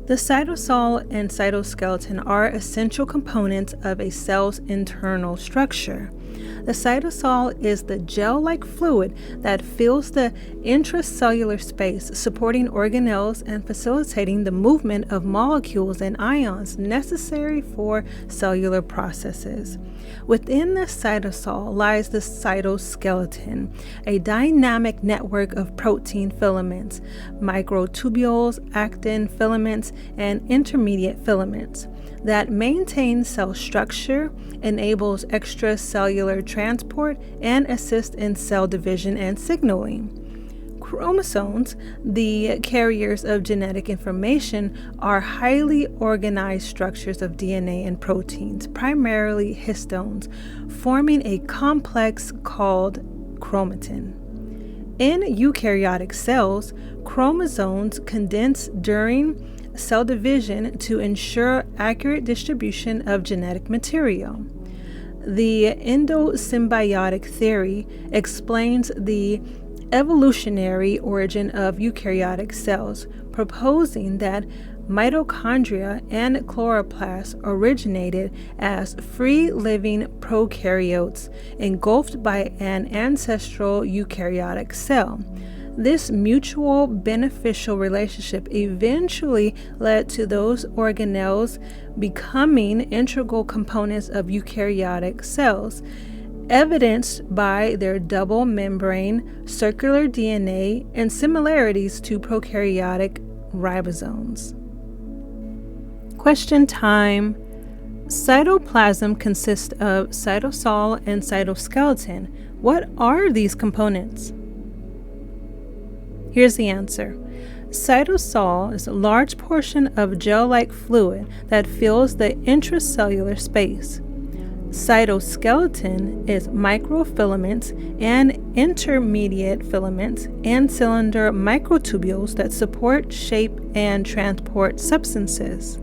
The cytosol and cytoskeleton are essential components of a cell's internal structure. The cytosol is the gel-like fluid that fills the intracellular space, supporting organelles and facilitating the movement of molecules and ions necessary for cellular processes. Within the cytosol lies the cytoskeleton, a dynamic network of protein filaments, microtubules, actin filaments, and intermediate filaments that maintain cell structure, enables extracellular transport, and assist in cell division and signaling. Chromosomes, the carriers of genetic information, are highly organized structures of DNA and proteins, primarily histones, forming a complex called chromatin. In eukaryotic cells, chromosomes condense during cell division to ensure accurate distribution of genetic material. The endosymbiotic theory explains the evolutionary origin of eukaryotic cells, proposing that mitochondria and chloroplasts originated as free-living prokaryotes engulfed by an ancestral eukaryotic cell. This mutual beneficial relationship eventually led to those organelles becoming integral components of eukaryotic cells, evidenced by their double membrane, circular DNA, and similarities to prokaryotic ribosomes. Question time. Cytoplasm consists of cytosol and cytoskeleton. What are these components? Here's the answer. Cytosol is a large portion of gel-like fluid that fills the intracellular space. Cytoskeleton is microfilaments and intermediate filaments and cylinder microtubules that support, shape, and transport substances.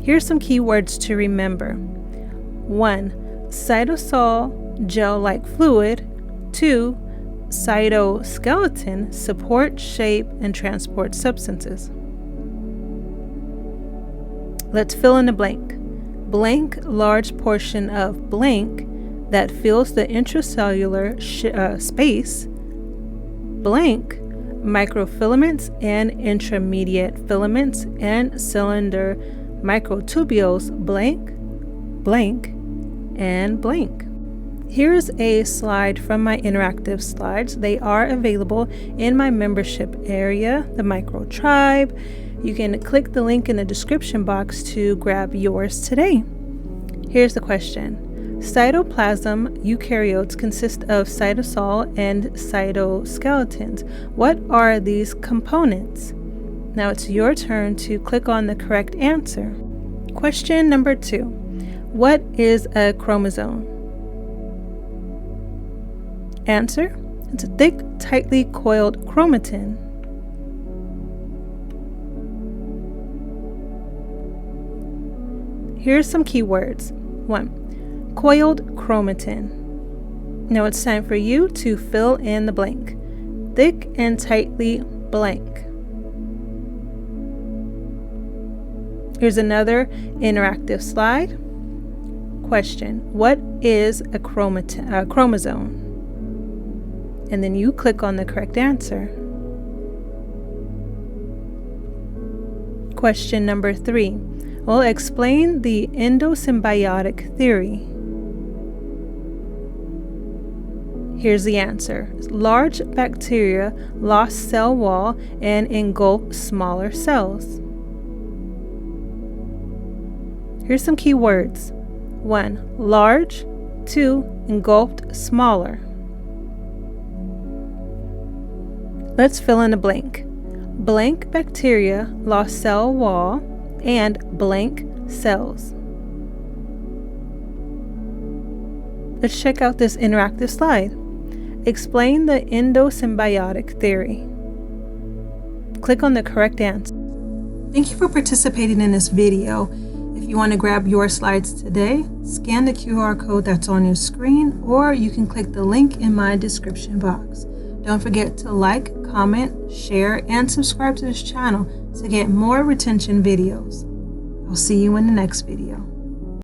Here's some keywords to remember. 1. Cytosol, gel-like fluid. 2. Cytoskeleton, support, shape, and transport substances. Let's fill in the blank. Blank, large portion of blank that fills the intracellular space. Blank, microfilaments and intermediate filaments and cylinder microtubules. Blank, blank, and blank. Here's a slide from my interactive slides. They are available in my membership area, the Micro Tribe. You can click the link in the description box to grab yours today. Here's the question. Cytoplasm eukaryotes consist of cytosol and cytoskeletons. What are these components? Now it's your turn to click on the correct answer. Question number 2. What is a chromosome? Answer: it's a thick, tightly coiled chromatin. Here's some keywords. 1. Coiled chromatin. Now it's time for you to fill in the blank. Thick and tightly blank. Here's another interactive slide. Question: what is a chromosome? And then you click on the correct answer. Question number 3. Well, explain the endosymbiotic theory. Here's the answer. Large bacteria lost cell wall and engulf smaller cells. Here's some key words. 1. Large. 2. Engulfed smaller. Let's fill in a blank. Blank bacteria lost cell wall and blank cells. Let's check out this interactive slide. Explain the endosymbiotic theory. Click on the correct answer. Thank you for participating in this video. If you want to grab your slides today, scan the QR code that's on your screen, or you can click the link in my description box. Don't forget to like, comment, share, and subscribe to this channel to get more retention videos. I'll see you in the next video.